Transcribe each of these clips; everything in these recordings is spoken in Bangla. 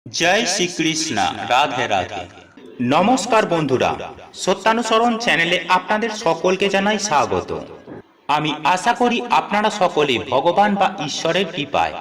जय श्री कृष्ण राधे राधे। नमस्कार बंधुरा, सत्यानुसरण चैनेले आपनादेर सकलके जानाई स्वागत। आमी आशा करी आपनारा सकले भगवान बा ईश्वरेर कृपाय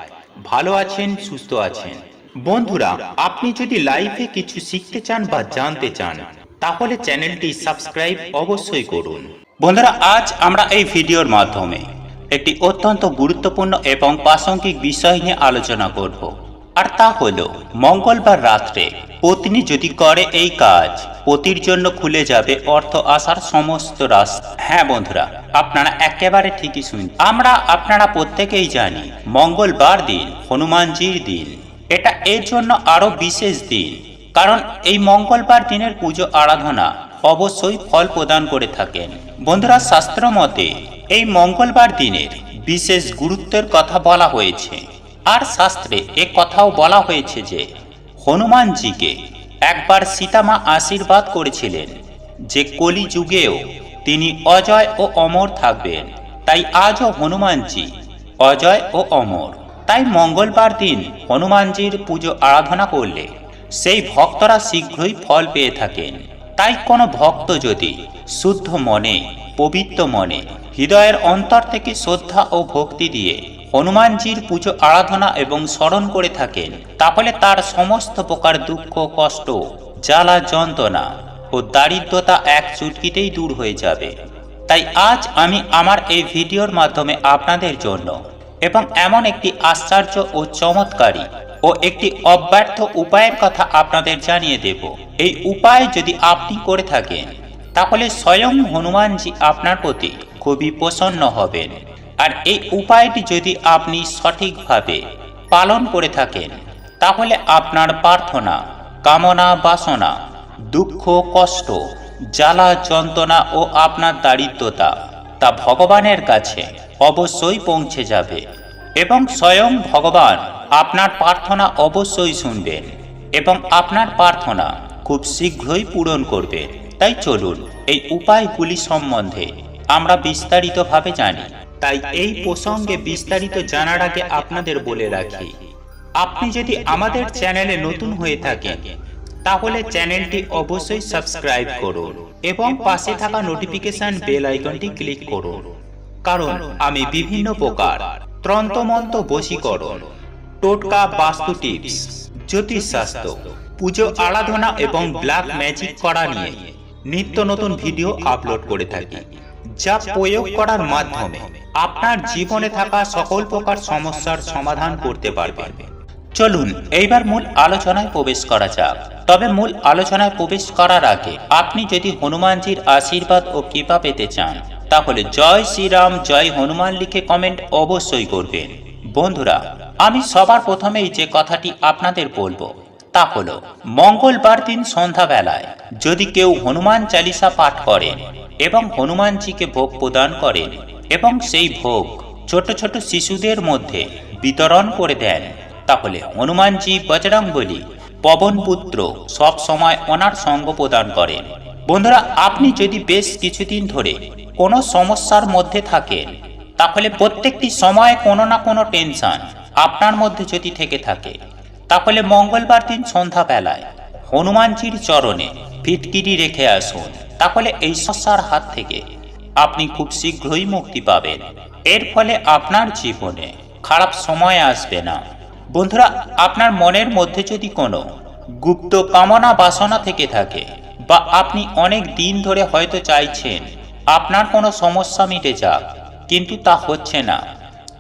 भालो आछेन, सुस्थ आछेन। बंधुरा, आपनि जदि लाइफे किछु शिखते चान बा जानते चान ताहले चैनेलटी सबस्क्राइब अवश्यई करुन। बंधुरा, आज आमरा एई भिडियोर माध्यमे एकटी अत्यंत गुरुत्वपूर्ण एवं प्रासंगिक विषय निये आलोचना करब। আর তা হলো মঙ্গলবার রাত্রে পত্নী যদি করে এই কাজ, পতির জন্য খুলে যাবে অর্থ আসার সমস্ত রাস্তা। হ্যাঁ বন্ধুরা, আপনারা একেবারে ঠিকই শুনছেন। আপনারা প্রত্যেকেই জানি মঙ্গলবার দিন হনুমানজির দিন। এটা এর জন্য আরো বিশেষ দিন, কারণ এই মঙ্গলবার দিনের পুজো আরাধনা অবশ্যই ফল প্রদান করে থাকেন। বন্ধুরা, শাস্ত্র মতে এই মঙ্গলবার দিনের বিশেষ গুরুত্বের কথা বলা হয়েছে। আর শাস্ত্রে এক কথাও বলা হয়েছে যে হনুমানজিকে একবার সীতামা আশীর্বাদ করেছিলেন যে কলি যুগেও তিনি অজয় ও অমর থাকবেন। তাই আজও হনুমানজি অজয় ও অমর। তাই মঙ্গলবার দিন হনুমানজির পুজো আরাধনা করলে সেই ভক্তরা শীঘ্রই ফল পেয়ে থাকেন। তাই কোনো ভক্ত যদি শুদ্ধ মনে, পবিত্র মনে, হৃদয়ের অন্তর থেকে শ্রদ্ধা ও ভক্তি দিয়ে হনুমানজির পুজো আরাধনা এবং স্মরণ করে থাকেন, তাহলে তার সমস্ত প্রকার দুঃখ, কষ্ট, জ্বালা, যন্ত্রণা ও দারিদ্রতা এক চুটকিতেই দূর হয়ে যাবে। তাই আজ আমি আমার এই ভিডিওর মাধ্যমে আপনাদের জন্য এবং এমন একটি আশ্চর্য ও চমৎকারী ও একটি অব্যর্থ উপায়ের কথা আপনাদের জানিয়ে দেব। এই উপায় যদি আপনি করে থাকেন তাহলে স্বয়ং হনুমানজি আপনার প্রতি খুবই প্রসন্ন হবেন। আর এই উপায়টি যদি আপনি সঠিকভাবে পালন করে থাকেন তাহলে আপনার প্রার্থনা, কামনা, বাসনা, দুঃখ, কষ্ট, জ্বালা, যন্ত্রণা ও আপনার দারিদ্রতা তা ভগবানের কাছে অবশ্যই পৌঁছে যাবে এবং স্বয়ং ভগবান আপনার প্রার্থনা অবশ্যই শুনবেন এবং আপনার প্রার্থনা খুব শীঘ্রই পূরণ করবেন। তাই চলুন এই উপায়গুলি সম্বন্ধে আমরা বিস্তারিতভাবে জানি। তাই এই প্রসঙ্গে বিস্তারিত জানার আগে আপনাদের বলে রাখি, আপনি যদি আমাদের চ্যানেলে নতুন হয়ে থাকেন তাহলে চ্যানেলটি অবশ্যই সাবস্ক্রাইব করুন এবং পাশে থাকা নোটিফিকেশন বেল আইকনটি ক্লিক করুন, কারণ আমি বিভিন্ন প্রকার তন্ত্রমন্ত্র, বশীকরণ, টোটকা, বাস্তু টিপস, জ্যোতিষশাস্ত্র, পুজো আরাধনা এবং ব্ল্যাক ম্যাজিক করা নিয়ে নিত্য নতুন ভিডিও আপলোড করে থাকি, যা প্রয়োগ করার মাধ্যমে আপনার জীবনে থাকা সকল প্রকার সমস্যার সমাধান করতে পারবেন। চলুন এইবার মূল আলোচনায় প্রবেশ করা যাক। তবে মূল আলোচনায় প্রবেশ করার আগে আপনি যদি হনুমানজির আশীর্বাদ ও কৃপা পেতে চান তাহলে জয় শ্রীরাম, জয় হনুমান লিখে কমেন্ট অবশ্যই করবেন। বন্ধুরা, আমি সবার প্রথমেই যে কথাটি আপনাদের বলবো তা হলো মঙ্গলবার দিন সন্ধ্যাবেলায় যদি কেউ হনুমান চালিসা পাঠ করেন এবং হনুমানজিকে ভোগ প্রদান করেন এবং সেই ভোগ ছোট ছোট শিশুদের মধ্যে বিতরণ করে দেন, তাহলে হনুমানজি, বজরংবলী, পবনপুত্র সব সময় ওনার সঙ্গ প্রদান করেন। বন্ধুরা, আপনি যদি বেশ কিছুদিন ধরে কোনো সমস্যার মধ্যে থাকেন তাহলে প্রত্যেকটি সময়ে কোনো না কোনো টেনশন আপনার মধ্যে যদি থেকে থাকে তাহলে মঙ্গলবার দিন সন্ধ্যাবেলায় হনুমানজির চরণে ফিটকিরি রেখে আসুন। তাহলে এই সমস্যার হাত থেকে আপনি খুব শীঘ্রই মুক্তি পাবেন। এর ফলে আপনার জীবনে খারাপ সময় আসবে না। বন্ধুরা, আপনার মনের মধ্যে যদি কোনো গুপ্ত কামনা, বাসনা থেকে থাকে বা আপনি অনেক দিন ধরে হয়তো চাইছেন আপনার কোনো সমস্যা মিটে যাক কিন্তু তা হচ্ছে না,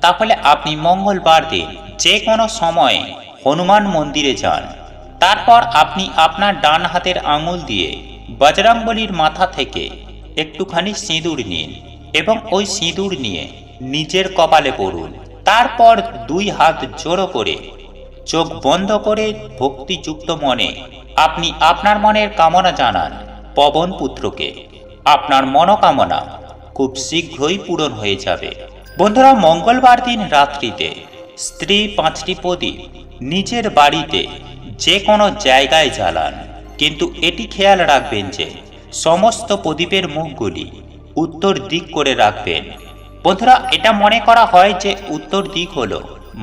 তাহলে আপনি মঙ্গলবার দিন যে কোনো সময়ে হনুমান মন্দিরে যান। তারপর আপনি আপনার ডান হাতের আঙুল দিয়ে বজরংবলীর মাথা থেকে একটুখানি সিঁদুর নিন এবং ওই সিঁদুর নিয়ে নিজের কপালে পড়ুন। তারপর দুই হাত জোড়ো করে চোখ বন্ধ করে ভক্তিযুক্ত মনে আপনি আপনার মনের কামনা জানান পবনপুত্রকে। আপনার মনোকামনা খুব শীঘ্রই পূরণ হয়ে যাবে। বন্ধুরা, মঙ্গলবার দিন রাত্রিতে স্ত্রী 5টি প্রদীপ নিজের বাড়িতে যে কোনো জায়গায় জ্বালান, কিন্তু এটি খেয়াল রাখবেন যে সমস্ত প্রদীপের মুখগুলি উত্তর দিক করে রাখবেন। বন্ধুরা, এটা মনে করা হয় যে উত্তর দিক হলো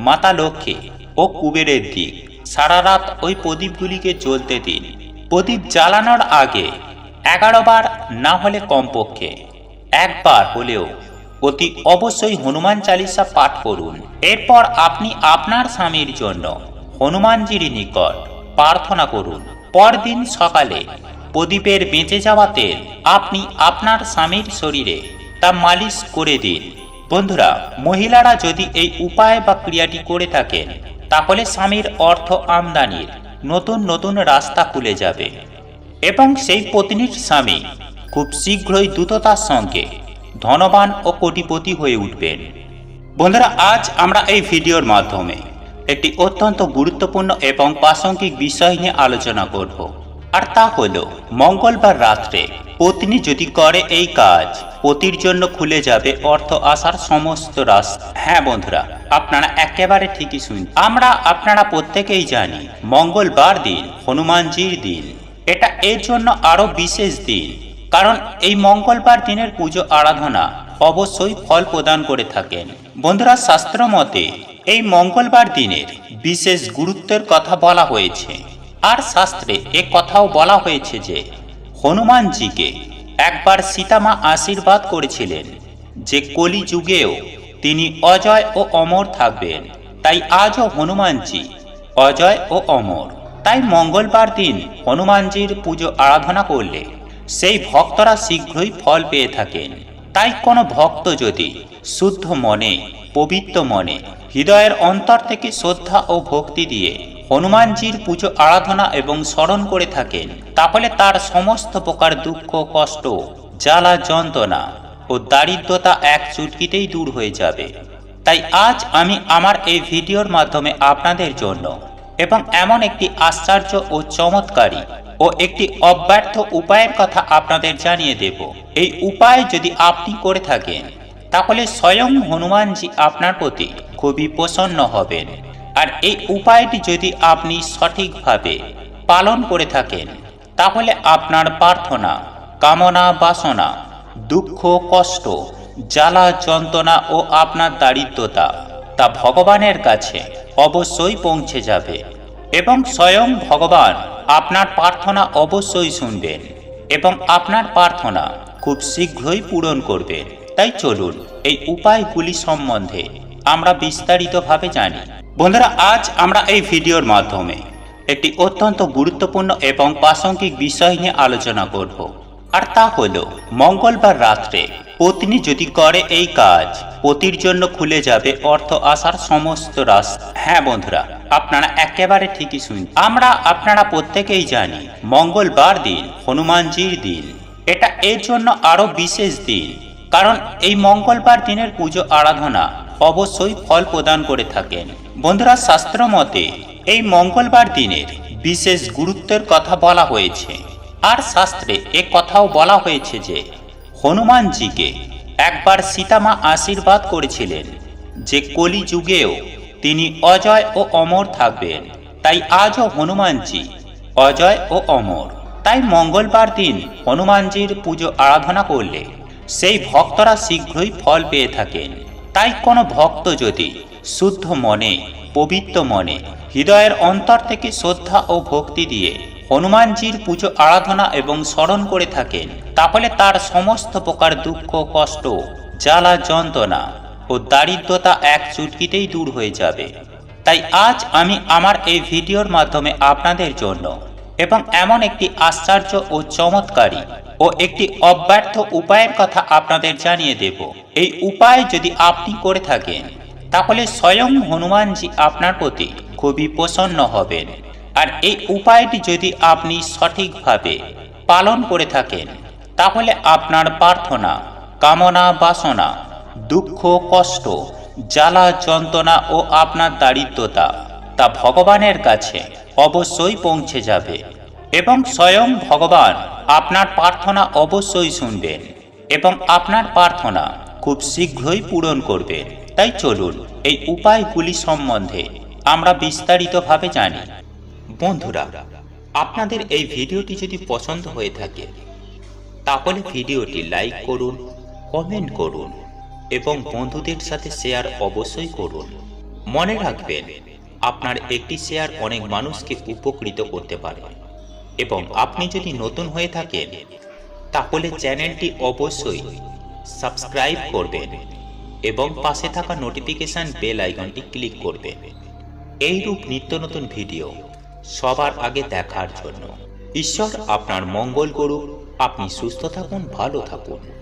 মাতা লক্ষ্মী ও কুবেরের দিক, সারা রাত ওই প্রদীপগুলিকে জ্বলতে দিন। প্রদীপ জ্বালানোর আগে 11 বার না হলে কমপক্ষে একবার হলেও অতি অবশ্যই হনুমান চালিসা পাঠ করুন। এরপর আপনি আপনার স্বামীর জন্য হনুমানজির নিকট প্রার্থনা করুন। পরদিন সকালে প্রদীপের বেঁচে যাওয়া তেল আপনি আপনার স্বামীর শরীরে তা মালিশ করে দিন। বন্ধুরা, মহিলারা যদি এই উপায় বা ক্রিয়াটি করে থাকেন তাহলে স্বামীর অর্থ আমদানির নতুন নতুন রাস্তা খুলে যাবে এবং সেই পত্নীর স্বামী খুব শীঘ্রই দ্রুততার সঙ্গে ধনবান ও কোটিপতি হয়ে উঠবেন। বন্ধুরা, আজ আমরা এই ভিডিওর মাধ্যমে একটি অত্যন্ত গুরুত্বপূর্ণ এবং প্রাসঙ্গিক বিষয় নিয়ে আলোচনা করব, আর তা হলো মঙ্গলবার রাত্রে পত্নী যদি করে এই কাজ, পতির জন্য খুলে যাবে অর্থ আসার সমস্ত রাস্তা। হ্যাঁ বন্ধুরা, আপনারা একেবারে ঠিকই শুনছেন। আপনারা প্রত্যেকেই জানি মঙ্গলবার দিন হনুমানজির দিন। এটা এর জন্য আরো বিশেষ দিন, কারণ এই মঙ্গলবার দিনের পুজো আরাধনা অবশ্যই ফল প্রদান করে থাকেন। বন্ধুরা, শাস্ত্র মতে এই মঙ্গলবার দিনের বিশেষ গুরুত্বের কথা বলা হয়েছে, আর শাস্ত্রে এ কথাও বলা হয়েছে যে হনুমানজিকে একবার সীতামা আশীর্বাদ করেছিলেন যে কলি যুগেও তিনি অজয় ও অমর থাকবেন। তাই আজও হনুমানজি অজয় ও অমর। তাই মঙ্গলবার দিন হনুমানজির পুজো আরাধনা করলে সেই ভক্তরা শীঘ্রই ফল পেয়ে থাকেন। তাই কোনো ভক্ত যদি শুদ্ধ মনে, পবিত্র মনে, হৃদয়ের অন্তর থেকে শ্রদ্ধা ও ভক্তি দিয়ে হনুমানজির পুজো আরাধনা এবং স্মরণ করে থাকেন, তাহলে তার সমস্ত প্রকার দুঃখ, কষ্ট, জ্বালা, যন্ত্রণা ও দারিদ্রতা এক চুটকিতেই দূর হয়ে যাবে। তাই আজ আমি আমার এই ভিডিওর মাধ্যমে আপনাদের জন্য এবং এমন একটি আশ্চর্য ও চমৎকারী ও একটি অব্যর্থ উপায়ের কথা আপনাদের জানিয়ে দেব। এই উপায় যদি আপনি করে থাকেন তাহলে স্বয়ং হনুমানজি আপনার প্রতি খুবই প্রসন্ন হবেন। আর এই উপায়টি যদি আপনি সঠিকভাবে পালন করে থাকেন তাহলে আপনার প্রার্থনা, কামনা, বাসনা, দুঃখ, কষ্ট, জ্বালা, যন্ত্রণা ও আপনার দারিদ্রতা তা ভগবানের কাছে অবশ্যই পৌঁছে যাবে এবং স্বয়ং ভগবান আপনার প্রার্থনা অবশ্যই শুনবেন এবং আপনার প্রার্থনা খুব শীঘ্রই পূরণ করবেন। তাই চলুন এই উপায়গুলি সম্বন্ধে আমরা বিস্তারিতভাবে জানি। বন্ধুরা, আজ আমরা এই ভিডিওর মাধ্যমে একটি অত্যন্ত গুরুত্বপূর্ণ এবং প্রাসঙ্গিক বিষয় নিয়ে আলোচনা করব, আর তা হলো মঙ্গলবার রাত্রে পত্নী যদি করে এই কাজ, পতির জন্য খুলে যাবে অর্থ আসার সমস্ত রাস্তা। হ্যাঁ বন্ধুরা, আপনারা একেবারে ঠিকই শুনছেন। আপনারা প্রত্যেকেই জানি মঙ্গলবার দিন হনুমানজির দিন। এটা এর জন্য আরো বিশেষ দিন, কারণ এই মঙ্গলবার দিনের পুজো আরাধনা অবশ্যই ফল প্রদান করে থাকেন। বন্ধুরা, শাস্ত্র মতে এই মঙ্গলবার দিনের বিশেষ গুরুত্বের কথা বলা হয়েছে, আর শাস্ত্রে এ কথাও বলা হয়েছে যে হনুমানজিকে একবার সীতামা আশীর্বাদ করেছিলেন যে কলি যুগেও তিনি অজয় ও অমর থাকবেন। তাই আজও হনুমানজি অজয় ও অমর। তাই মঙ্গলবার দিন হনুমানজির পুজো আরাধনা করলে সেই ভক্তরা শীঘ্রই ফল পেয়ে থাকেন। তাই কোনো ভক্ত যদি শুদ্ধ মনে, পবিত্র মনে, হৃদয়ের অন্তর থেকে শ্রদ্ধা ও ভক্তি দিয়ে হনুমানজির পুজো আরাধনা এবং স্মরণ করে থাকেন, তাহলে তার সমস্ত প্রকার দুঃখ, কষ্ট, জ্বালা, যন্ত্রণা ও দারিদ্রতা এক চুটকিতেই দূর হয়ে যাবে। তাই আজ আমি আমার এই ভিডিওর মাধ্যমে আপনাদের জন্য এবং এমন একটি আশ্চর্য ও চমৎকারী ও একটি অব্যর্থ উপায়ের কথা আপনাদের জানিয়ে দেব। এই উপায় যদি আপনি করে থাকেন তাহলে স্বয়ং হনুমানজি আপনার প্রতি খুবই প্রসন্ন হবেন। আর এই উপায়টি যদি আপনি সঠিকভাবে পালন করে থাকেন তাহলে আপনার প্রার্থনা, কামনা, বাসনা, দুঃখ, কষ্ট, জ্বালা, যন্ত্রণা ও আপনার দারিদ্রতা তা ভগবানের কাছে অবশ্যই পৌঁছে যাবে এবং স্বয়ং ভগবান আপনার প্রার্থনা অবশ্যই শুনবেন এবং আপনার প্রার্থনা খুব শীঘ্রই পূরণ করবেন। তাই চলুন এই উপায়গুলি সম্বন্ধে আমরা বিস্তারিতভাবে জানি। বন্ধুরা, আপনাদের এই ভিডিওটি যদি পছন্দ হয়ে থাকে তাহলে ভিডিওটি লাইক করুন, কমেন্ট করুন এবং বন্ধুদের সাথে শেয়ার অবশ্যই করুন। মনে রাখবেন, আপনার একটি শেয়ার অনেক মানুষকে উপকৃত করতে পারে। এবং আপনি যদি নতুন হয়ে থাকেন তাহলে চ্যানেলটি অবশ্যই সাবস্ক্রাইব করবেন এবং পাশে থাকা নোটিফিকেশন বেল আইকনটি ক্লিক করবেন এইরূপ নিত্য নতুন ভিডিও সবার আগে দেখার জন্য। ঈশ্বর আপনার মঙ্গল করুক। আপনি সুস্থ থাকুন, ভালো থাকুন।